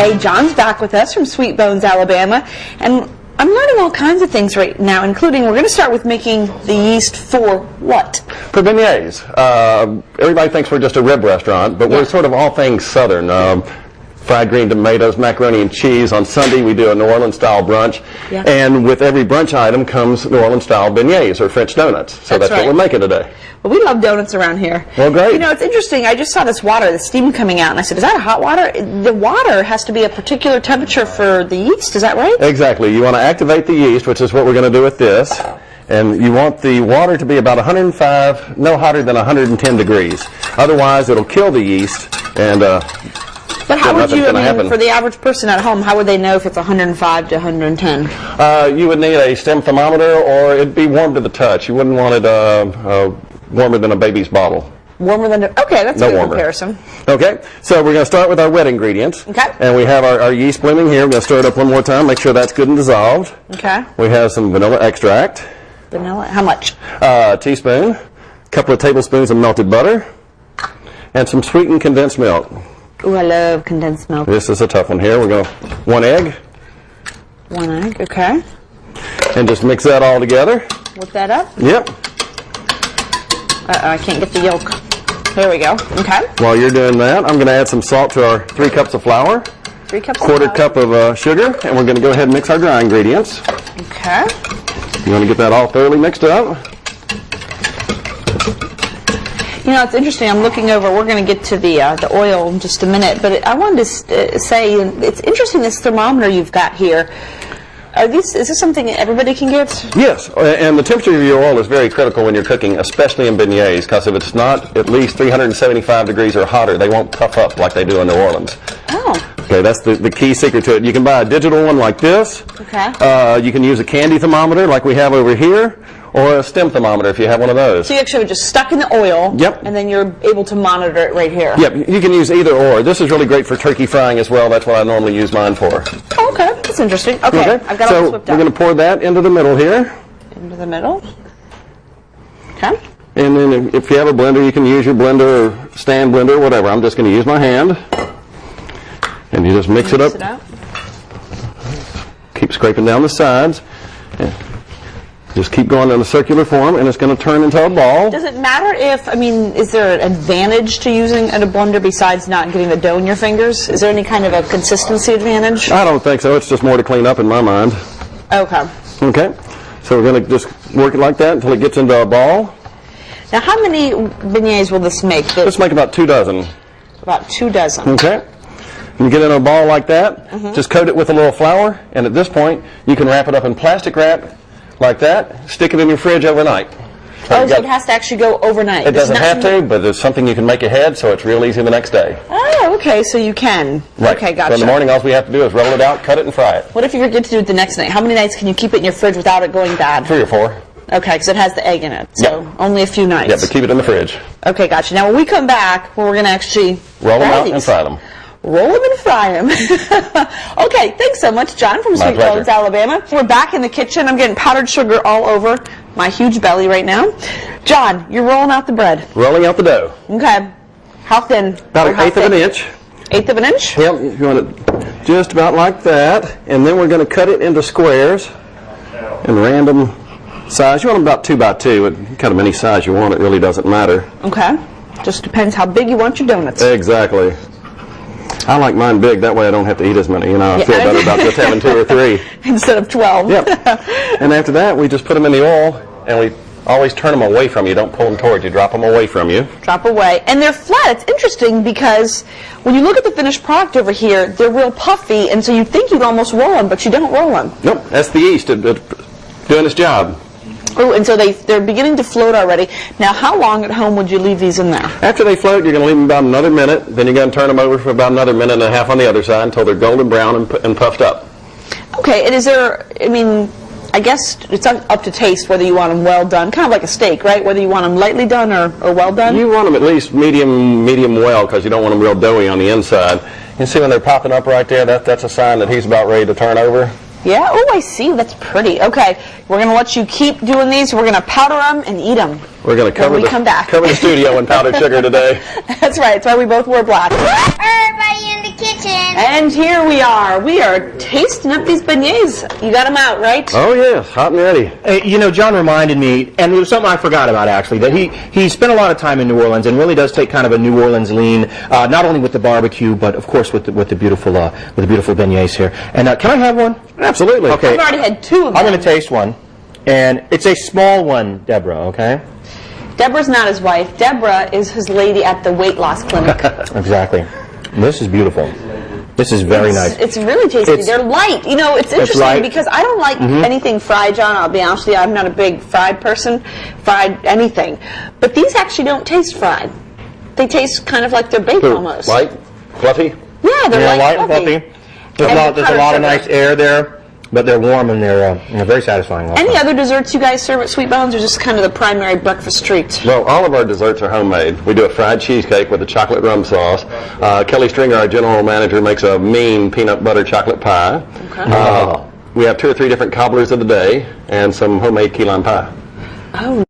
Hey, John's back with us from Sweet Bones, Alabama, and I'm learning all kinds of things right now, including we're going to start with making the yeast for what? For beignets. Everybody thinks we're just a rib restaurant, but we're sort of all things Southern. Fried green tomatoes, macaroni and cheese. On Sunday we do a New Orleans style brunch, and with every brunch item comes New Orleans style beignets or French donuts. So that's what we're making today. Well, we love donuts around here. Well, great. You know, it's interesting. I just saw this water, the steam coming out, and I said, is that hot water? The water has to be a particular temperature for the yeast, is that right? Exactly. You want to activate the yeast, which is what we're going to do with this. And you want the water to be about 105, no hotter than 110 degrees. Otherwise, it'll kill the yeast, and but how would you, for the average person at home, how would they know if it's 105 to 110? You would need a stem thermometer, or it'd be warm to the touch. You wouldn't want it warmer than a baby's bottle. Warmer than okay, that's a good comparison. Okay, so we're going to start with our wet ingredients. Okay. And we have our yeast blending here. We're going to stir it up one more time, make sure that's good and dissolved. Okay. We have some vanilla extract. Vanilla, how much? A teaspoon, a couple of tablespoons of melted butter, and some sweetened condensed milk. Ooh, I love condensed milk. This is a tough one here. We're going to, 1 egg. 1 egg, okay. And just mix that all together. Whip that up? Yep. I can't get the yolk. There we go. Okay. While you're doing that, I'm going to add some salt to our 3 cups of flour. 3 cups Quarter cup of sugar, and we're going to go ahead and mix our dry ingredients. Okay. You want to get that all thoroughly mixed up. You know, it's interesting. I'm looking over. We're going to get to the oil in just a minute, but I wanted to say it's interesting, this thermometer you've got here. Is this something everybody can get? Yes, and the temperature of your oil is very critical when you're cooking, especially in beignets, because if it's not at least 375 degrees or hotter, they won't puff up like they do in New Orleans. Oh. Okay, that's the key secret to it. You can buy a digital one like this. Okay. You can use a candy thermometer like we have over here, or a stem thermometer if you have one of those. So you actually just stuck in the oil, and then you're able to monitor it right here. Yep, you can use either or. This is really great for turkey frying as well. That's what I normally use mine for. Oh, okay, that's interesting. Okay, I've got all this whipped So up. we're going to pour that into the middle here. Into the middle. Okay. And then if you have a blender, you can use your blender or stand blender or whatever. I'm just going to use my hand. And you just mix it up. Keep scraping down the sides. And just keep going in a circular form, and it's going to turn into a ball. Does it matter if, is there an advantage to using a blender besides not getting the dough in your fingers? Is there any kind of a consistency advantage? I don't think so. It's just more to clean up in my mind. Okay. Okay. So we're going to just work it like that until it gets into a ball. Now, how many beignets will this make? Let's make about 2 dozen. About 2 dozen. Okay. You get in a ball like that, just coat it with a little flour, and at this point, you can wrap it up in plastic wrap like that, stick it in your fridge overnight. So it has to actually go overnight. It doesn't have to, but it's something you can make ahead, so it's real easy the next day. Oh, okay, so you can. Right. Okay, gotcha. So in the morning, all we have to do is roll it out, cut it, and fry it. What if you forget to do it the next night? How many nights can you keep it in your fridge without it going bad? 3 or 4. Okay, because it has the egg in it, so only a few nights. Yeah, but keep it in the fridge. Okay, gotcha. Now, when we come back, we're going to actually roll them out and fry them. Roll them and fry them. Okay, thanks so much, John, from Sweet Bones, Alabama. We're back in the kitchen. I'm getting powdered sugar all over my huge belly right now. John, you're rolling out the bread. Rolling out the dough. Okay. How thin? About an eighth of an inch. Eighth of an inch? Yep, you want it just about like that. And then we're going to cut it into squares in random size. You want them about 2 by 2. Cut them any size you want. It really doesn't matter. Okay. Just depends how big you want your donuts. Exactly. I like mine big. That way I don't have to eat as many. You know, I feel better about just having 2 or 3. Instead of 12. Yep. And after that, we just put them in the oil, and we always turn them away from you. Don't pull them towards you. Drop them away from you. Drop away. And they're flat. It's interesting because when you look at the finished product over here, they're real puffy, and so you think you'd almost roll them, but you don't roll them. Nope. That's the yeast doing its job. Oh, and so they're beginning to float already. Now, how long at home would you leave these in there? After they float, you're going to leave them about another minute. Then you're going to turn them over for about another minute and a half on the other side until they're golden brown and puffed up. Okay, and is there, I guess it's up to taste whether you want them well done, kind of like a steak, right? Whether you want them lightly done or well done? You want them at least medium well, because you don't want them real doughy on the inside. You can see when they're popping up right there, that's a sign that he's about ready to turn over. Yeah, oh, I see. That's pretty. Okay, we're going to let you keep doing these. We're going to powder them and eat them. We're going to cover the studio in powdered sugar today. That's right. That's why we both wear black. Everybody in the kitchen. kitchen. And here we are. We are tasting up these beignets. You got them out, right? Oh yes, hot and ready. You know, John reminded me, and it was something I forgot about actually, that he spent a lot of time in New Orleans and really does take kind of a New Orleans lean, not only with the barbecue, but of course with the beautiful beignets here. And can I have one? Absolutely. Okay. I've already had 2 of them. I'm going to taste one, and it's a small one, Deborah. Okay. Deborah's not his wife. Deborah is his lady at the weight loss clinic. Exactly. This is beautiful. This is very nice. It's really tasty. They're light. You know, it's interesting light. because I don't like anything fried, John. I'll be honest with you. I'm not a big fried person, fried anything. But these actually don't taste fried. They taste kind of like they're baked almost. Light, fluffy. Yeah, they're light and and fluffy. There's a lot of nice air there, but they're warm and they're very satisfying. Also. Any other desserts you guys serve at Sweet Bones, or just kind of the primary breakfast treat? Well, all of our desserts are homemade. We do a fried cheesecake with a chocolate rum sauce. Kelly Stringer, our general manager, makes a mean peanut butter chocolate pie. Okay. We have 2 or 3 different cobblers of the day and some homemade key lime pie. Oh.